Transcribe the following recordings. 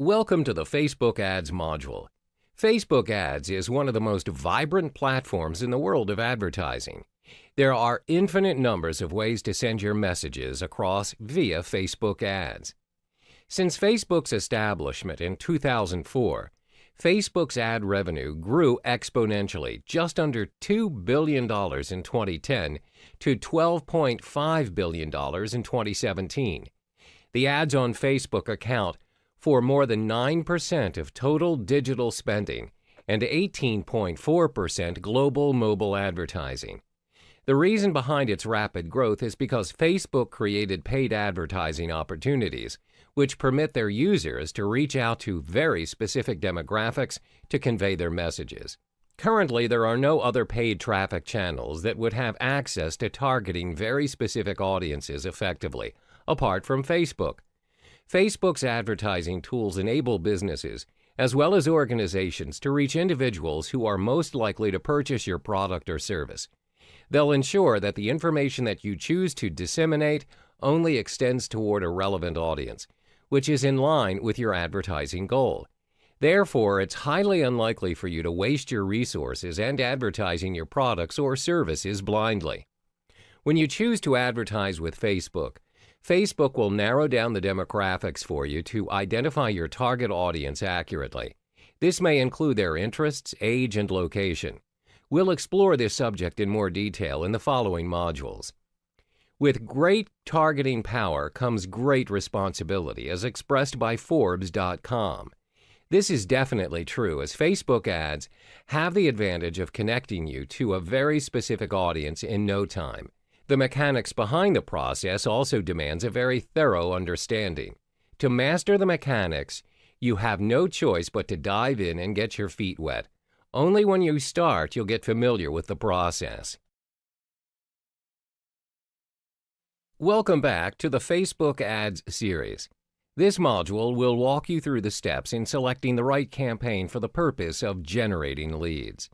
Welcome to the Facebook Ads module. Facebook Ads is one of the most vibrant platforms in the world of advertising. There are infinite numbers of ways to send your messages across via Facebook Ads. Since Facebook's establishment in 2004, Facebook's ad revenue grew exponentially, just under $2 billion in 2010 to $12.5 billion in 2017. The ads on Facebook account for more than 9% of total digital spending and 18.4% global mobile advertising. The reason behind its rapid growth is because Facebook created paid advertising opportunities, which permit their users to reach out to very specific demographics to convey their messages. Currently, there are no other paid traffic channels that would have access to targeting very specific audiences effectively, apart from Facebook. Facebook's advertising tools enable businesses, as well as organizations, to reach individuals who are most likely to purchase your product or service. They'll ensure that the information that you choose to disseminate only extends toward a relevant audience, which is in line with your advertising goal. Therefore, it's highly unlikely for you to waste your resources and advertising your products or services blindly. When you choose to advertise with Facebook, Facebook will narrow down the demographics for you to identify your target audience accurately. This may include their interests, age, and location. We'll explore this subject in more detail in the following modules. With great targeting power comes great responsibility, as expressed by Forbes.com. This is definitely true, as Facebook ads have the advantage of connecting you to a very specific audience in no time. The mechanics behind the process also demands a very thorough understanding. To master the mechanics, you have no choice but to dive in and get your feet wet. Only when you start, you'll get familiar with the process. Welcome back to the Facebook Ads series. This module will walk you through the steps in selecting the right campaign for the purpose of generating leads.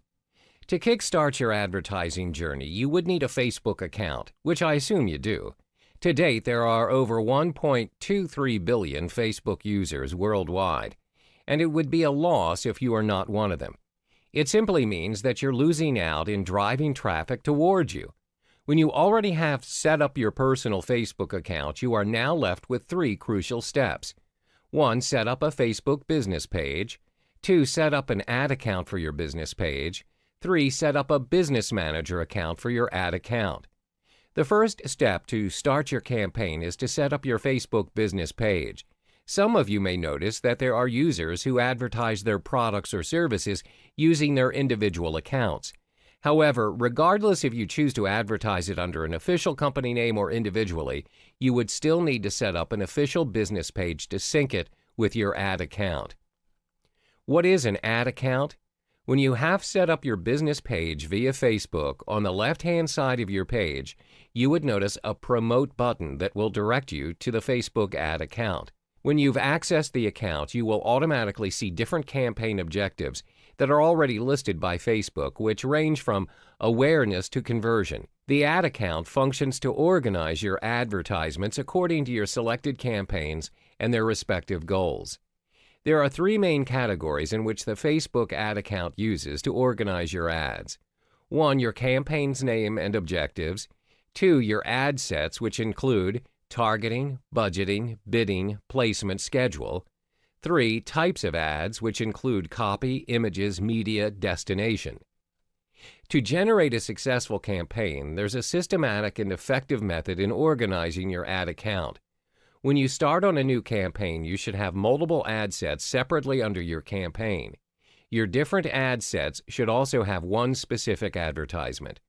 To kickstart your advertising journey, you would need a Facebook account, which I assume you do. To date, there are over 1.23 billion Facebook users worldwide, and it would be a loss if you are not one of them. It simply means that you're losing out in driving traffic towards you. When you already have set up your personal Facebook account, you are now left with three crucial steps. 1. Set up a Facebook business page. 2. Set up an ad account for your business page. 3. Set up a business manager account for your ad account. The first step to start your campaign is to set up your Facebook business page. Some of you may notice that there are users who advertise their products or services using their individual accounts. However, regardless if you choose to advertise it under an official company name or individually, you would still need to set up an official business page to sync it with your ad account. What is an ad account? When you have set up your business page via Facebook, on the left-hand side of your page, you would notice a Promote button that will direct you to the Facebook ad account. When you've accessed the account, you will automatically see different campaign objectives that are already listed by Facebook, which range from awareness to conversion. The ad account functions to organize your advertisements according to your selected campaigns and their respective goals. There are three main categories in which the Facebook ad account uses to organize your ads. 1. Your campaign's name and objectives. 2. Your ad sets, which include targeting, budgeting, bidding, placement, schedule. 3. Types of ads, which include copy, images, media, destination. To generate a successful campaign, there's a systematic and effective method in organizing your ad account. When you start on a new campaign, you should have multiple ad sets separately under your campaign. Your different ad sets should also have one specific advertisement.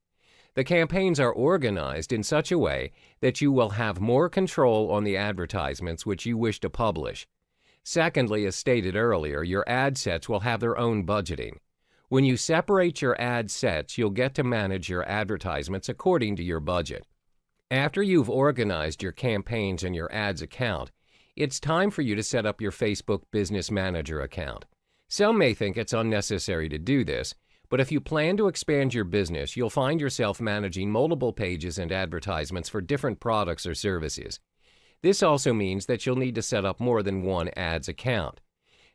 The campaigns are organized in such a way that you will have more control on the advertisements which you wish to publish. Secondly, as stated earlier, your ad sets will have their own budgeting. When you separate your ad sets, you'll get to manage your advertisements according to your budget. After you've organized your campaigns and your ads account, it's time for you to set up your Facebook Business Manager account. Some may think it's unnecessary to do this, but if you plan to expand your business, you'll find yourself managing multiple pages and advertisements for different products or services. This also means that you'll need to set up more than one ads account.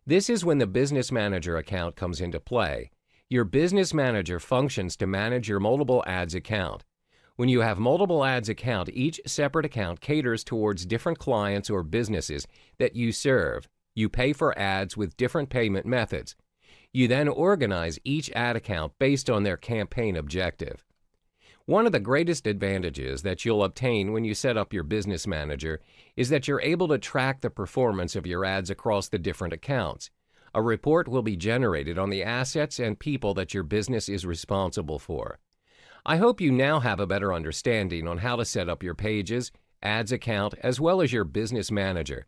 This is when the Business Manager account comes into play. Your Business Manager functions to manage your multiple ads account. When you have multiple ads account, each separate account caters towards different clients or businesses that you serve. You pay for ads with different payment methods. You then organize each ad account based on their campaign objective. One of the greatest advantages that you'll obtain when you set up your Business Manager is that you're able to track the performance of your ads across the different accounts. A report will be generated on the assets and people that your business is responsible for. I hope you now have a better understanding on how to set up your pages, ads account, as well as your Business Manager.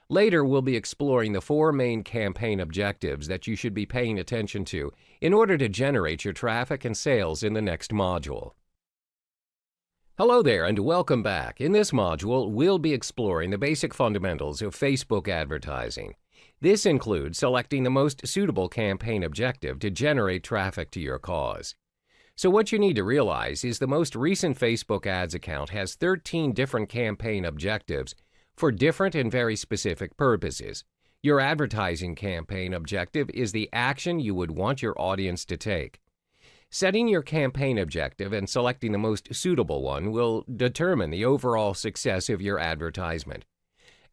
Later, we'll be exploring the 4 main campaign objectives that you should be paying attention to in order to generate your traffic and sales in the next module. Hello there and welcome back. In this module, we'll be exploring the basic fundamentals of Facebook advertising. This includes selecting the most suitable campaign objective to generate traffic to your cause. So what you need to realize is the most recent Facebook ads account has 13 different campaign objectives for different and very specific purposes. Your advertising campaign objective is the action you would want your audience to take. Setting your campaign objective and selecting the most suitable one will determine the overall success of your advertisement.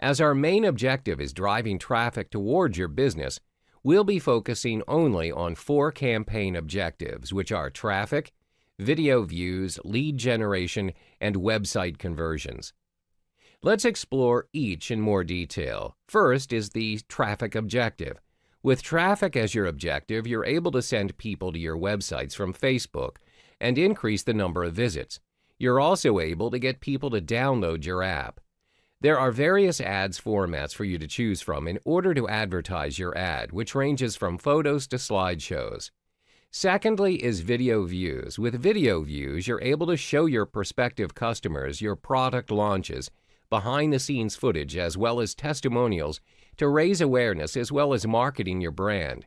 As our main objective is driving traffic towards your business, we'll be focusing only on 4 campaign objectives, which are traffic, video views, lead generation, and website conversions. Let's explore each in more detail. First is the traffic objective. With traffic as your objective, you're able to send people to your websites from Facebook and increase the number of visits. You're also able to get people to download your app. There are various ads formats for you to choose from in order to advertise your ad, which ranges from photos to slideshows. Secondly is video views. With video views, you're able to show your prospective customers your product launches, behind-the-scenes footage, as well as testimonials to raise awareness as well as marketing your brand.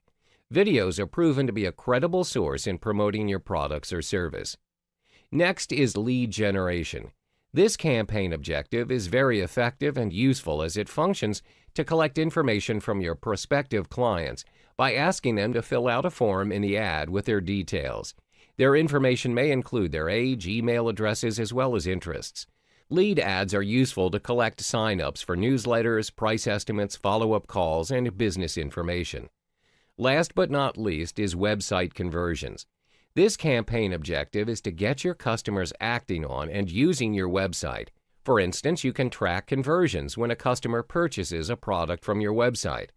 Videos are proven to be a credible source in promoting your products or service. Next is lead generation. This campaign objective is very effective and useful as it functions to collect information from your prospective clients by asking them to fill out a form in the ad with their details. Their information may include their age, email addresses, as well as interests. Lead ads are useful to collect sign-ups for newsletters, price estimates, follow-up calls, and business information. Last but not least is website conversions. This campaign objective is to get your customers acting on and using your website. For instance, you can track conversions when a customer purchases a product from your website.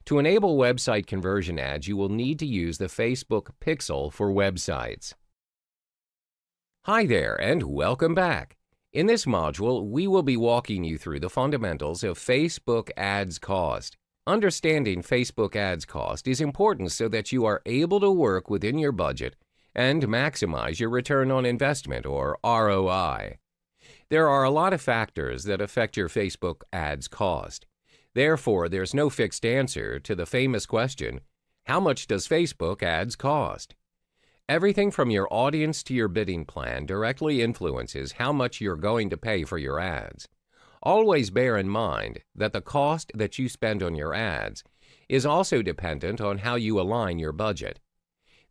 To enable website conversion ads, you will need to use the Facebook Pixel for websites. Hi there, and welcome back. In this module, we will be walking you through the fundamentals of Facebook ads cost. Understanding Facebook ads cost is important so that you are able to work within your budget and maximize your return on investment, or ROI. There are a lot of factors that affect your Facebook ads cost. Therefore, there's no fixed answer to the famous question, how much does Facebook ads cost? Everything from your audience to your bidding plan directly influences how much you're going to pay for your ads. Always bear in mind that the cost that you spend on your ads is also dependent on how you align your budget.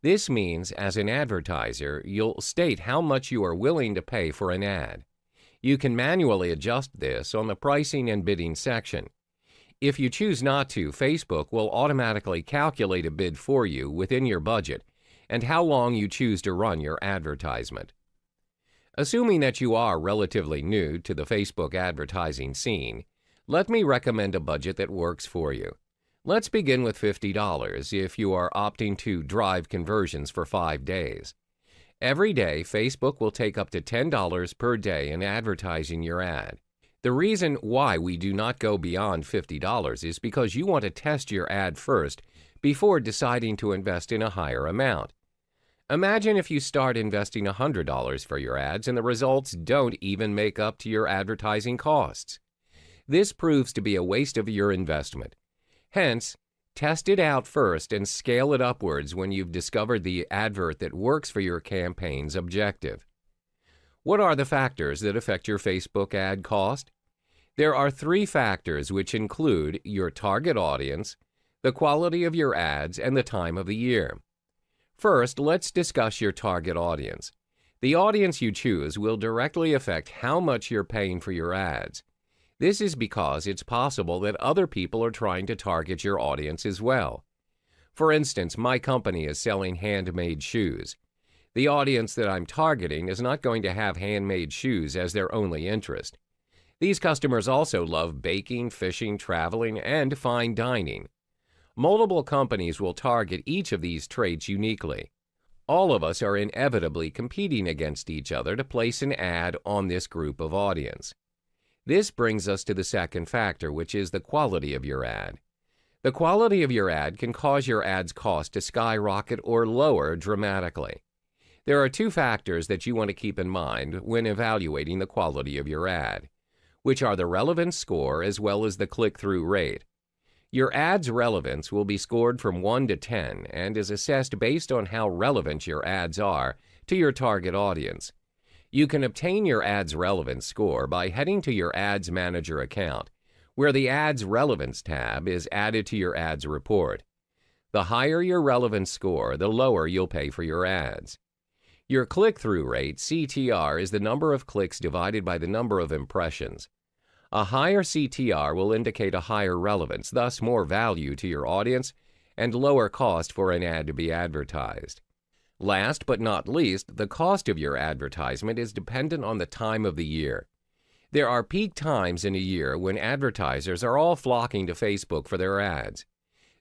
This means, as an advertiser, you'll state how much you are willing to pay for an ad. You can manually adjust this on the pricing and bidding section. If you choose not to, Facebook will automatically calculate a bid for you within your budget and how long you choose to run your advertisement. Assuming that you are relatively new to the Facebook advertising scene, let me recommend a budget that works for you. Let's begin with $50 if you are opting to drive conversions for 5 days. Every day, Facebook will take up to $10 per day in advertising your ad. The reason why we do not go beyond $50 is because you want to test your ad first before deciding to invest in a higher amount. Imagine if you start investing $100 for your ads and the results don't even make up to your advertising costs. This proves to be a waste of your investment. Hence, test it out first and scale it upwards when you've discovered the advert that works for your campaign's objective. What are the factors that affect your Facebook ad cost? There are 3 factors which include your target audience, the quality of your ads, and the time of the year. First, let's discuss your target audience. The audience you choose will directly affect how much you're paying for your ads. This is because it's possible that other people are trying to target your audience as well. For instance, my company is selling handmade shoes. The audience that I'm targeting is not going to have handmade shoes as their only interest. These customers also love baking, fishing, traveling, and fine dining. Multiple companies will target each of these traits uniquely. All of us are inevitably competing against each other to place an ad on this group of audience. This brings us to the second factor, which is the quality of your ad. The quality of your ad can cause your ad's cost to skyrocket or lower dramatically. There are two factors that you want to keep in mind when evaluating the quality of your ad, which are the relevance score as well as the click-through rate. Your ad's relevance will be scored from 1 to 10 and is assessed based on how relevant your ads are to your target audience. You can obtain your ad's relevance score by heading to your Ads Manager account, where the Ads Relevance tab is added to your ads report. The higher your relevance score, the lower you'll pay for your ads. Your click-through rate, CTR, is the number of clicks divided by the number of impressions. A higher CTR will indicate a higher relevance, thus more value to your audience and lower cost for an ad to be advertised. Last but not least, the cost of your advertisement is dependent on the time of the year. There are peak times in a year when advertisers are all flocking to Facebook for their ads.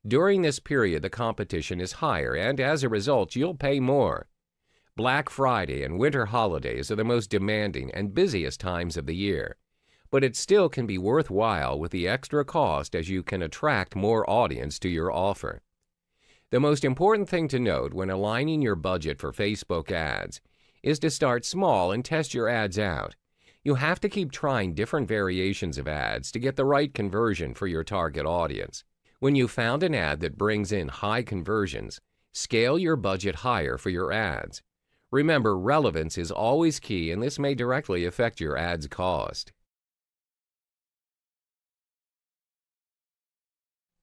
During this period, the competition is higher, and as a result, you'll pay more. Black Friday and winter holidays are the most demanding and busiest times of the year, but it still can be worthwhile with the extra cost as you can attract more audience to your offer. The most important thing to note when aligning your budget for Facebook ads is to start small and test your ads out. You have to keep trying different variations of ads to get the right conversion for your target audience. When you found an ad that brings in high conversions, scale your budget higher for your ads. Remember, relevance is always key, and this may directly affect your ad's cost.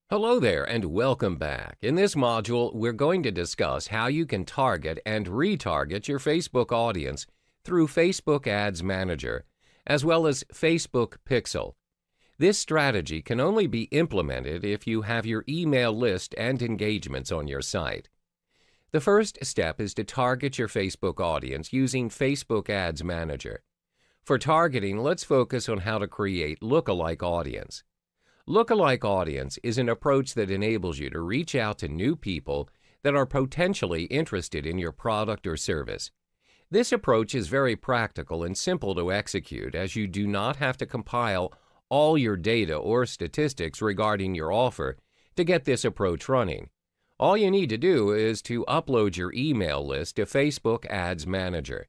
Hello there and welcome back. In this module, we're going to discuss how you can target and retarget your Facebook audience through Facebook Ads Manager, as well as Facebook Pixel. This strategy can only be implemented if you have your email list and engagements on your site. The first step is to target your Facebook audience using Facebook Ads Manager. For targeting, let's focus on how to create lookalike audience. Lookalike audience is an approach that enables you to reach out to new people that are potentially interested in your product or service. This approach is very practical and simple to execute, as you do not have to compile all your data or statistics regarding your offer to get this approach running. All you need to do is to upload your email list to Facebook Ads Manager.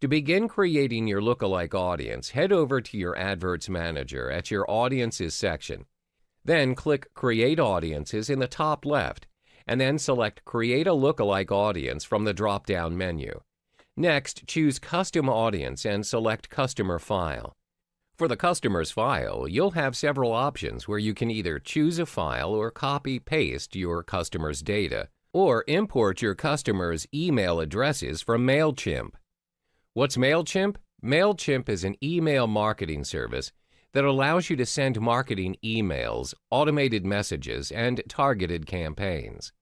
To begin creating your lookalike audience, head over to your Adverts Manager at your Audiences section. Then click Create Audiences in the top left, and then select Create a Lookalike Audience from the drop-down menu. Next, choose Custom Audience and select Customer File. For the customer's file, you'll have several options where you can either choose a file or copy-paste your customer's data, or import your customer's email addresses from MailChimp. What's MailChimp? MailChimp is an email marketing service that allows you to send marketing emails, automated messages, and targeted campaigns.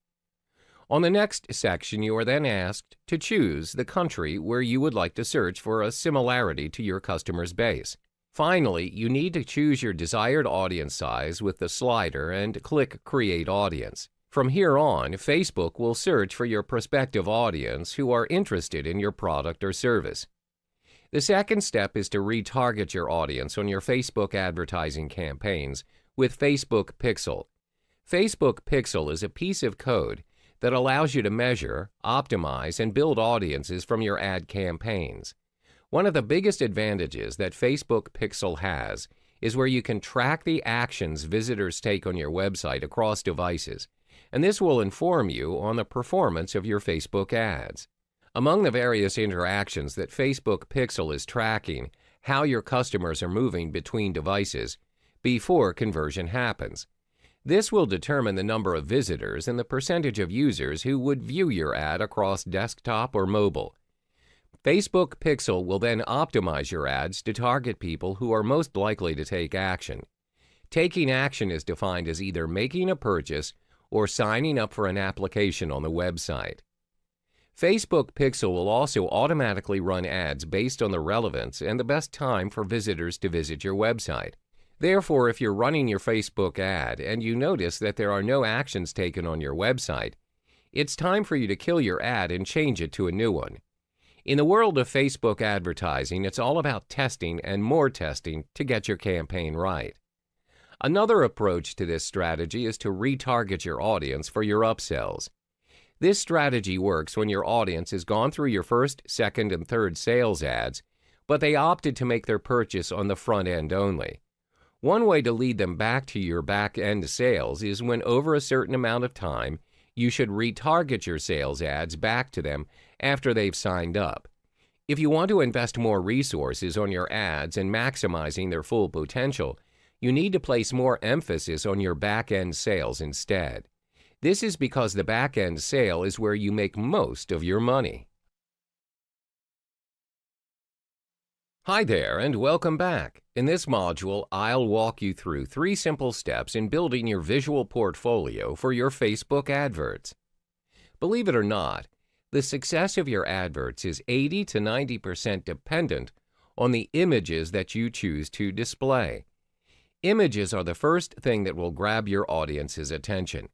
On the next section, you are then asked to choose the country where you would like to search for a similarity to your customer's base. Finally, you need to choose your desired audience size with the slider and click Create Audience. From here on, Facebook will search for your prospective audience who are interested in your product or service. The second step is to retarget your audience on your Facebook advertising campaigns with Facebook Pixel. Facebook Pixel is a piece of code that allows you to measure, optimize, and build audiences from your ad campaigns. One of the biggest advantages that Facebook Pixel has is where you can track the actions visitors take on your website across devices, and this will inform you on the performance of your Facebook ads. Among the various interactions that Facebook Pixel is tracking, how your customers are moving between devices before conversion happens. This will determine the number of visitors and the percentage of users who would view your ad across desktop or mobile. Facebook Pixel will then optimize your ads to target people who are most likely to take action. Taking action is defined as either making a purchase or signing up for an application on the website. Facebook Pixel will also automatically run ads based on the relevance and the best time for visitors to visit your website. Therefore, if you're running your Facebook ad and you notice that there are no actions taken on your website, it's time for you to kill your ad and change it to a new one. In the world of Facebook advertising, it's all about testing and more testing to get your campaign right. Another approach to this strategy is to retarget your audience for your upsells. This strategy works when your audience has gone through your first, second, and third sales ads, but they opted to make their purchase on the front end only. One way to lead them back to your back-end sales is when over a certain amount of time, you should retarget your sales ads back to them after they've signed up. If you want to invest more resources on your ads and maximizing their full potential, you need to place more emphasis on your back-end sales instead. This is because the back-end sale is where you make most of your money. Hi there, and welcome back. In this module, I'll walk you through 3 simple steps in building your visual portfolio for your Facebook adverts. Believe it or not, the success of your adverts is 80 to 90% dependent on the images that you choose to display. Images are the first thing that will grab your audience's attention.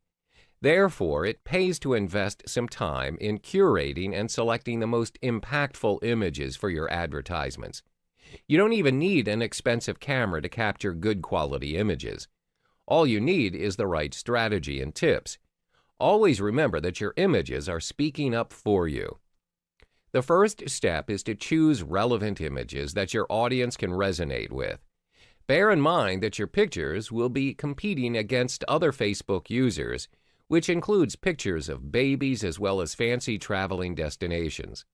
Therefore, it pays to invest some time in curating and selecting the most impactful images for your advertisements. You don't even need an expensive camera to capture good quality images. All you need is the right strategy and tips. Always remember that your images are speaking up for you. The first step is to choose relevant images that your audience can resonate with. Bear in mind that your pictures will be competing against other Facebook users, which includes pictures of babies as well as fancy traveling destinations.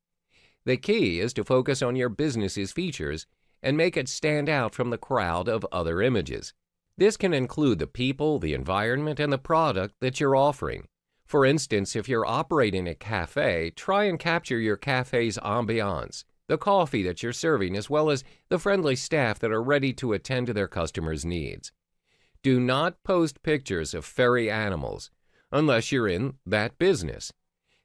The key is to focus on your business's features and make it stand out from the crowd of other images. This can include the people, the environment, and the product that you're offering. For instance, if you're operating a cafe, try and capture your cafe's ambiance, the coffee that you're serving, as well as the friendly staff that are ready to attend to their customers' needs. Do not post pictures of furry animals unless you're in that business.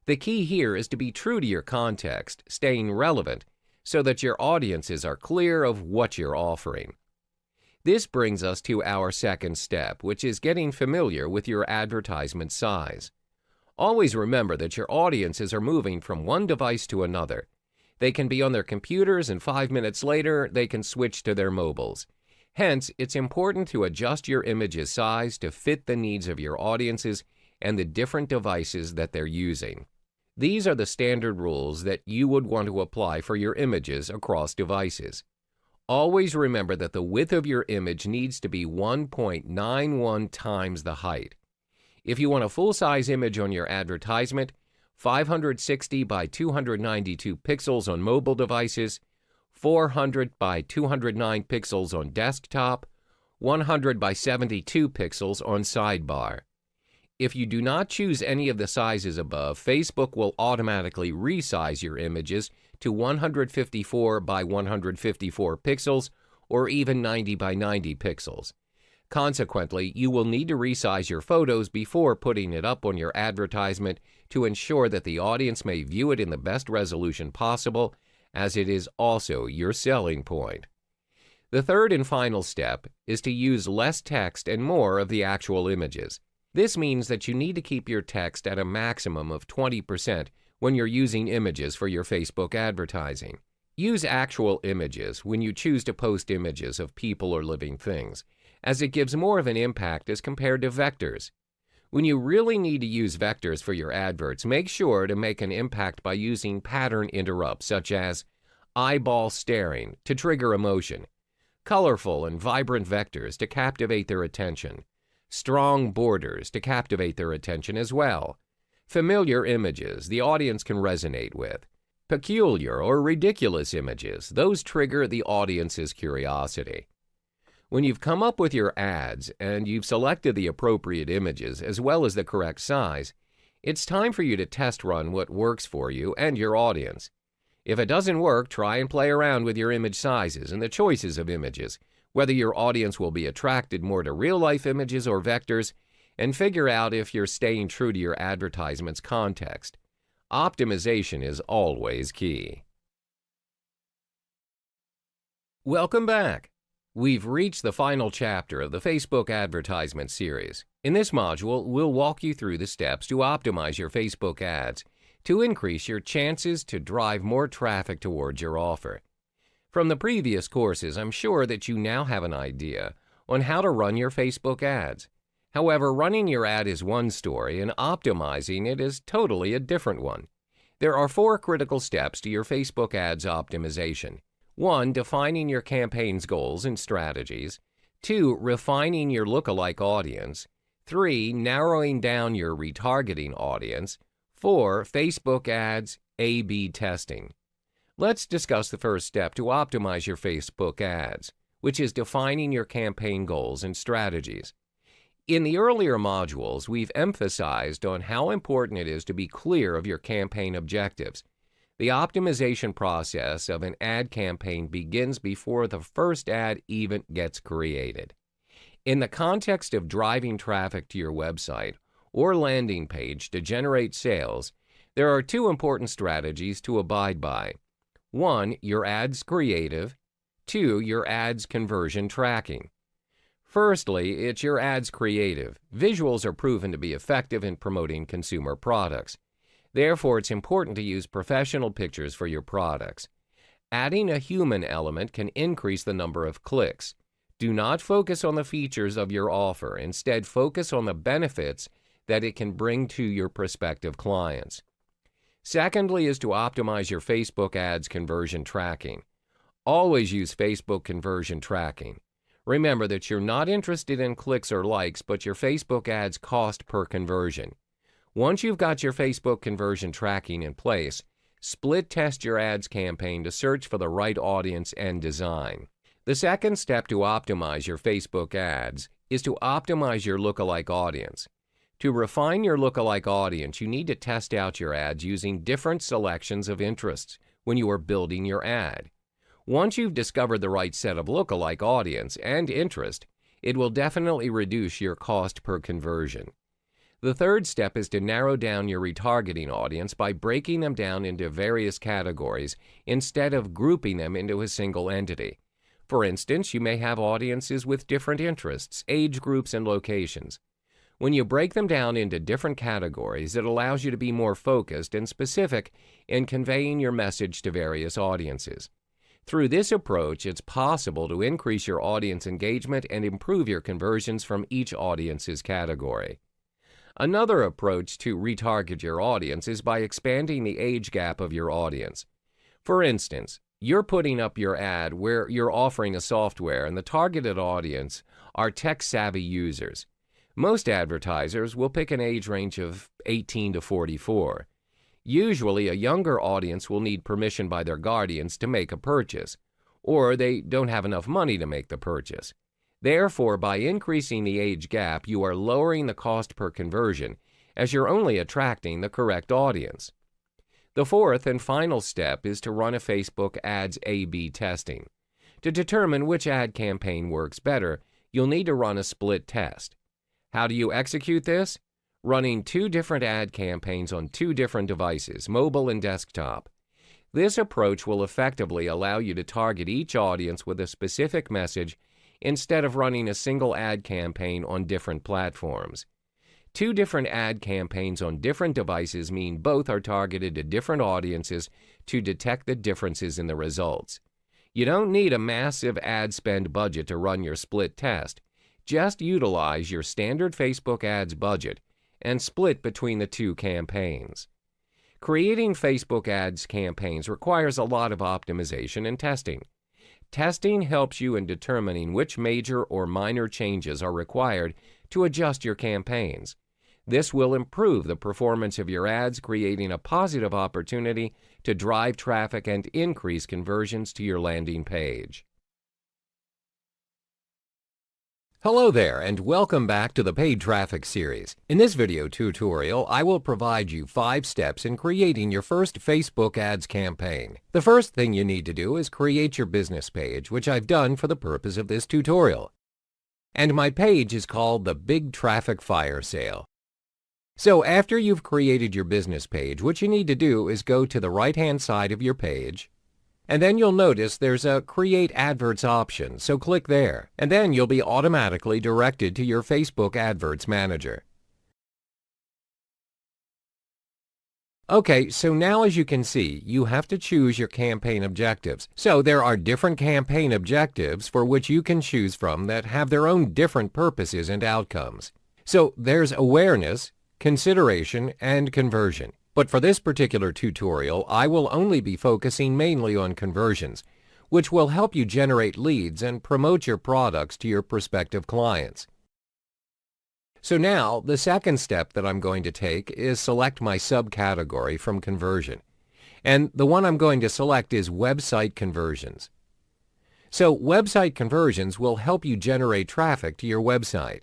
The key here is to be true to your context, staying relevant, so that your audiences are clear of what you're offering. This brings us to our second step, which is getting familiar with your advertisement size. Always remember that your audiences are moving from one device to another. They can be on their computers and 5 minutes later, they can switch to their mobiles. Hence, it's important to adjust your image's size to fit the needs of your audiences and the different devices that they're using. These are the standard rules that you would want to apply for your images across devices. Always remember that the width of your image needs to be 1.91 times the height. If you want a full-size image on your advertisement, 560 by 292 pixels on mobile devices, 400 by 209 pixels on desktop, 100 by 72 pixels on sidebar. If you do not choose any of the sizes above, Facebook will automatically resize your images to 154 by 154 pixels or even 90 by 90 pixels. Consequently, you will need to resize your photos before putting it up on your advertisement to ensure that the audience may view it in the best resolution possible, as it is also your selling point. The third and final step is to use less text and more of the actual images. This means that you need to keep your text at a maximum of 20% when you're using images for your Facebook advertising. Use actual images when you choose to post images of people or living things, as it gives more of an impact as compared to vectors. When you really need to use vectors for your adverts, make sure to make an impact by using pattern interrupts such as eyeball staring to trigger emotion, colorful and vibrant vectors to captivate their attention, strong borders to captivate their attention as well, familiar images the audience can resonate with, peculiar or ridiculous images, those trigger the audience's curiosity. When you've come up with your ads and you've selected the appropriate images as well as the correct size, it's time for you to test run what works for you and your audience. If it doesn't work, try and play around with your image sizes and the choices of images, whether your audience will be attracted more to real-life images or vectors, and figure out if you're staying true to your advertisement's context. Optimization is always key. Welcome back. We've reached the final chapter of the Facebook advertisement series. In this module, we'll walk you through the steps to optimize your Facebook ads to increase your chances to drive more traffic towards your offer. From the previous courses, I'm sure that you now have an idea on how to run your Facebook ads. However, running your ad is one story and optimizing it is totally a different one. There are 4 critical steps to your Facebook ads optimization. 1. Defining your campaign's goals and strategies. 2. Refining your lookalike audience. 3. Narrowing down your retargeting audience. 4. Facebook ads A/B testing. Let's discuss the first step to optimize your Facebook ads, which is defining your campaign goals and strategies. In the earlier modules, we've emphasized on how important it is to be clear of your campaign objectives. The optimization process of an ad campaign begins before the first ad even gets created. In the context of driving traffic to your website or landing page to generate sales, there are 2 important strategies to abide by. 1. Your ad's creative. 2. Your ad's conversion tracking. Firstly, it's your ad's creative. Visuals are proven to be effective in promoting consumer products. Therefore, it's important to use professional pictures for your products. Adding a human element can increase the number of clicks. Do not focus on the features of your offer. Instead, focus on the benefits that it can bring to your prospective clients. Secondly is to optimize your Facebook ads conversion tracking. Always use Facebook conversion tracking. Remember that you're not interested in clicks or likes, but your Facebook ads cost per conversion. Once you've got your Facebook conversion tracking in place, split test your ads campaign to search for the right audience and design. The second step to optimize your Facebook ads is to optimize your lookalike audience. To refine your lookalike audience, you need to test out your ads using different selections of interests when you are building your ad. Once you've discovered the right set of lookalike audience and interest, it will definitely reduce your cost per conversion. The third step is to narrow down your retargeting audience by breaking them down into various categories instead of grouping them into a single entity. For instance, you may have audiences with different interests, age groups, and locations. When you break them down into different categories, it allows you to be more focused and specific in conveying your message to various audiences. Through this approach, it's possible to increase your audience engagement and improve your conversions from each audience's category. Another approach to retarget your audience is by expanding the age gap of your audience. For instance, you're putting up your ad where you're offering a software and the targeted audience are tech-savvy users. Most advertisers will pick an age range of 18 to 44. Usually, a younger audience will need permission by their guardians to make a purchase, or they don't have enough money to make the purchase. Therefore, by increasing the age gap, you are lowering the cost per conversion, as you're only attracting the correct audience. The fourth and final step is to run a Facebook ads A/B testing. To determine which ad campaign works better, you'll need to run a split test. How do you execute this? Running 2 different ad campaigns on 2 different devices, mobile and desktop. This approach will effectively allow you to target each audience with a specific message instead of running a single ad campaign on different platforms. 2 different ad campaigns on different devices mean both are targeted to different audiences to detect the differences in the results. You don't need a massive ad spend budget to run your split test. Just utilize your standard Facebook ads budget and split between the 2 campaigns. Creating Facebook ads campaigns requires a lot of optimization and testing. Testing helps you in determining which major or minor changes are required to adjust your campaigns. This will improve the performance of your ads, creating a positive opportunity to drive traffic and increase conversions to your landing page. Hello there and welcome back to the Paid Traffic series. In this video tutorial, I will provide you 5 steps in creating your first Facebook ads campaign. The first thing you need to do is create your business page, which I've done for the purpose of this tutorial. And my page is called the Big Traffic Fire Sale. So after you've created your business page, what you need to do is go to the right-hand side of your page, and then you'll notice there's a Create Adverts option, so click there, and then you'll be automatically directed to your Facebook Adverts Manager. Okay, so now as you can see, you have to choose your campaign objectives. So there are different campaign objectives for which you can choose from that have their own different purposes and outcomes. So there's awareness, consideration, and conversion. But for this particular tutorial, I will only be focusing mainly on conversions, which will help you generate leads and promote your products to your prospective clients. So now, the second step that I'm going to take is select my subcategory from conversion. And the one I'm going to select is website conversions. So website conversions will help you generate traffic to your website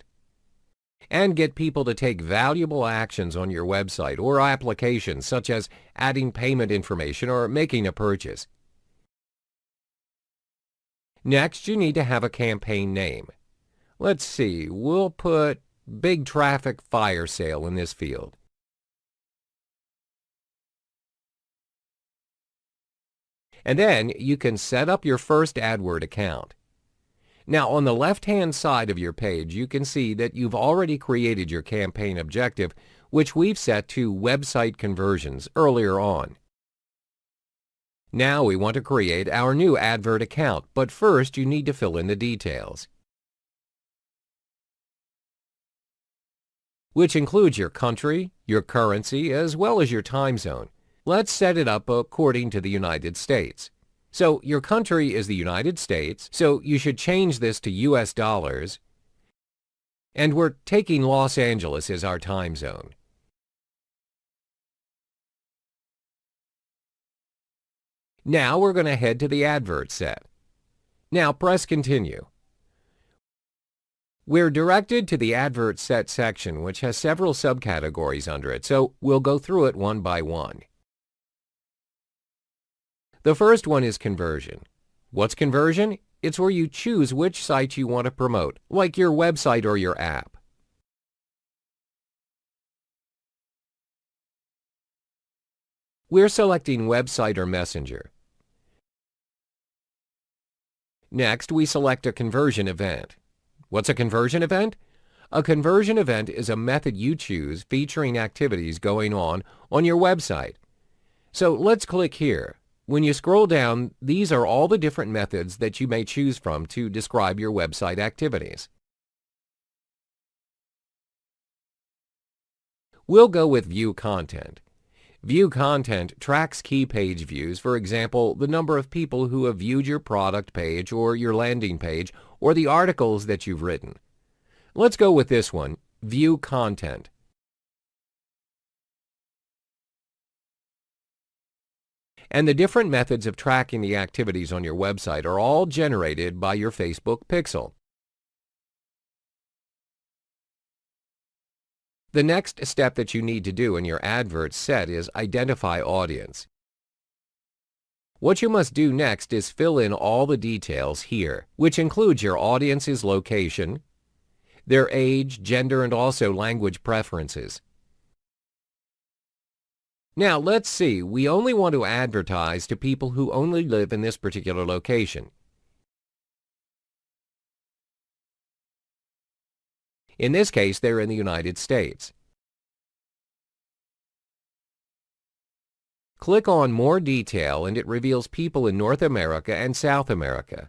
and get people to take valuable actions on your website or applications, such as adding payment information or making a purchase. Next, you need to have a campaign name. Let's see, we'll put Big Traffic Fire Sale in this field. And then you can set up your first AdWord account. Now, on the left-hand side of your page, you can see that you've already created your campaign objective, which we've set to website conversions earlier on. Now we want to create our new advert account, but first you need to fill in the details, which includes your country, your currency, as well as your time zone. Let's set it up according to the United States. So your country is the United States, so you should change this to US dollars, and we're taking Los Angeles as our time zone. Now we're going to head to the advert set. Now press Continue. We're directed to the Advert Set section, which has several subcategories under it, so we'll go through it one by one. The first one is conversion. What's conversion? It's where you choose which site you want to promote, like your website or your app. We're selecting website or messenger. Next, we select a conversion event. What's a conversion event? A conversion event is a method you choose featuring activities going on your website. So let's click here. When you scroll down, these are all the different methods that you may choose from to describe your website activities. We'll go with View Content. View Content tracks key page views, for example, the number of people who have viewed your product page or your landing page or the articles that you've written. Let's go with this one, View Content. And the different methods of tracking the activities on your website are all generated by your Facebook pixel. The next step that you need to do in your advert set is identify audience. What you must do next is fill in all the details here, which includes your audience's location, their age, gender, and also language preferences. Now let's see, we only want to advertise to people who only live in this particular location. In this case, they're in the United States. Click on More Detail and it reveals people in North America and South America.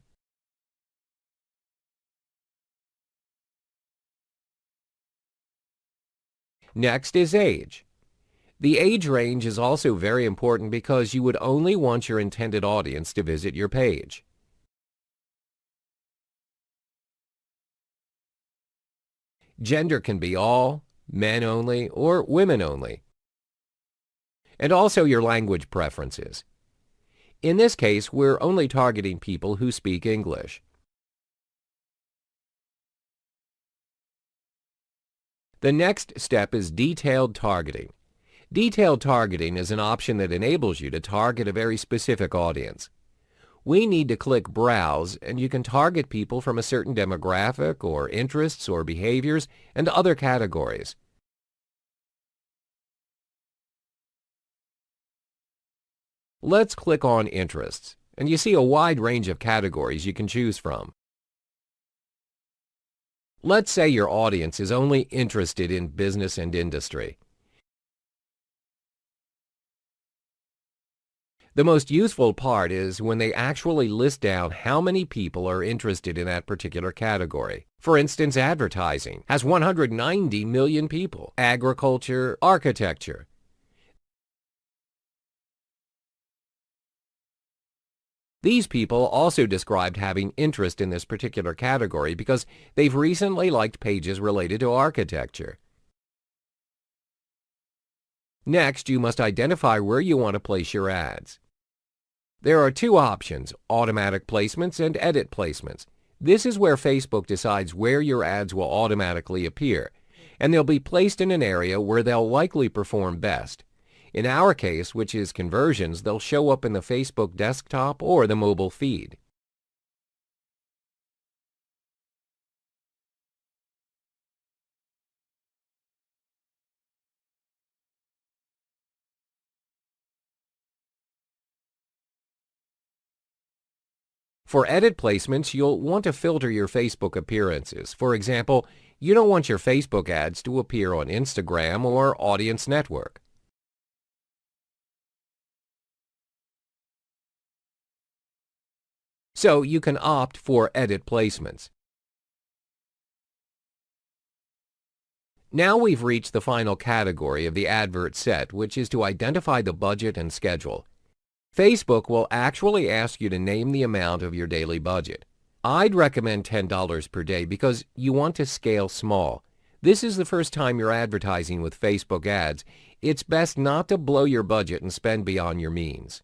Next is age. The age range is also very important because you would only want your intended audience to visit your page. Gender can be all, men only, or women only. And also your language preferences. In this case, we're only targeting people who speak English. The next step is detailed targeting. Detailed targeting is an option that enables you to target a very specific audience. We need to click Browse, and you can target people from a certain demographic or interests or behaviors and other categories. Let's click on Interests, and you see a wide range of categories you can choose from. Let's say your audience is only interested in business and industry. The most useful part is when they actually list down how many people are interested in that particular category. For instance, advertising has 190 million people, agriculture, architecture. These people also described having interest in this particular category because they've recently liked pages related to architecture. Next, you must identify where you want to place your ads. There are two options, automatic placements and edit placements. This is where Facebook decides where your ads will automatically appear, and they'll be placed in an area where they'll likely perform best. In our case, which is conversions, they'll show up in the Facebook desktop or the mobile feed. For edit placements, you'll want to filter your Facebook appearances. For example, you don't want your Facebook ads to appear on Instagram or Audience Network. So you can opt for edit placements. Now we've reached the final category of the advert set, which is to identify the budget and schedule. Facebook will actually ask you to name the amount of your daily budget. I'd recommend $10 per day because you want to scale small. This is the first time you're advertising with Facebook ads. It's best not to blow your budget and spend beyond your means.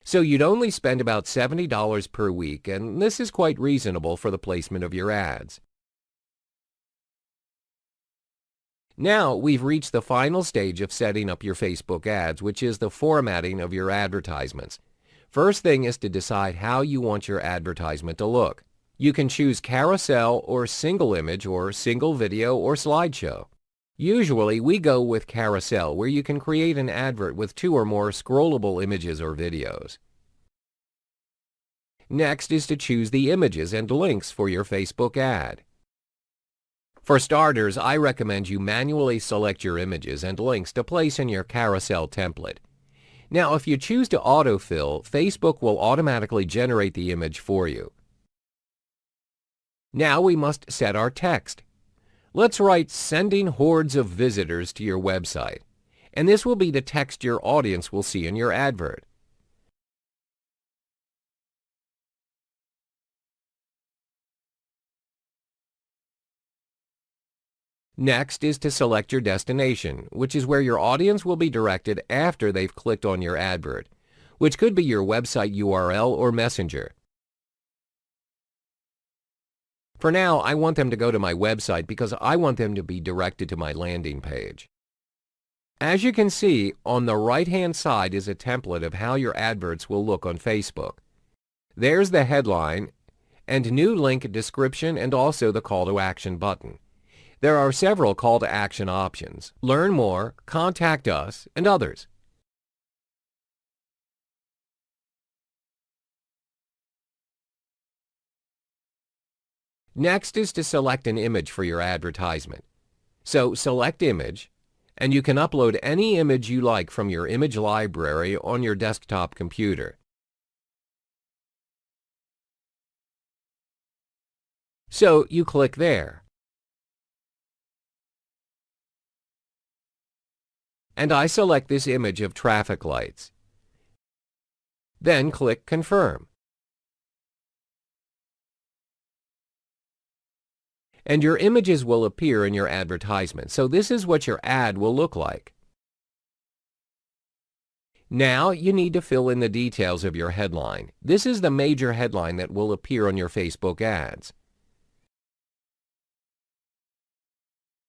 So you'd only spend about $70 per week, and this is quite reasonable for the placement of your ads. Now we've reached the final stage of setting up your Facebook ads, which is the formatting of your advertisements. First thing is to decide how you want your advertisement to look. You can choose carousel or single image or single video or slideshow. Usually we go with carousel, where you can create an advert with 2 or more scrollable images or videos. Next is to choose the images and links for your Facebook ad. For starters, I recommend you manually select your images and links to place in your carousel template. Now, if you choose to autofill, Facebook will automatically generate the image for you. Now we must set our text. Let's write "sending hordes of visitors to your website," and this will be the text your audience will see in your advert. Next is to select your destination, which is where your audience will be directed after they've clicked on your advert, which could be your website URL or Messenger. For now, I want them to go to my website because I want them to be directed to my landing page. As you can see, on the right-hand side is a template of how your adverts will look on Facebook. There's the headline and new link description and also the call to action button. There are several call to action options: learn more, contact us, and others. Next is to select an image for your advertisement. So select image, and you can upload any image you like from your image library on your desktop computer. So you click there. And I select this image of traffic lights. Then click Confirm. And your images will appear in your advertisement. So this is what your ad will look like. Now you need to fill in the details of your headline. This is the major headline that will appear on your Facebook ads.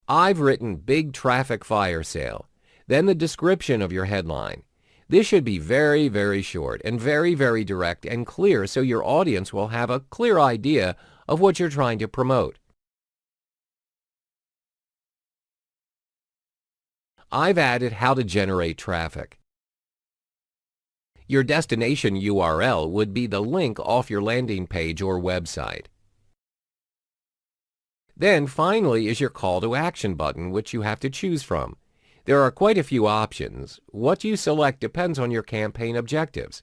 I've written big traffic fire sale, then the description of your headline. This should be very, very short and very, very direct and clear so your audience will have a clear idea of what you're trying to promote. I've added how to generate traffic. Your destination URL would be the link off your landing page or website. Then finally is your call to action button, which you have to choose from. There are quite a few options. What you select depends on your campaign objectives.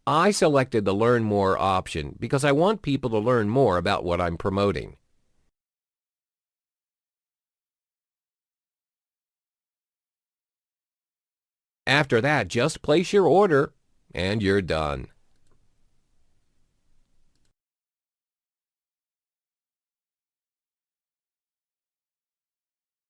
I selected the Learn More option because I want people to learn more about what I'm promoting. After that, just place your order and you're done.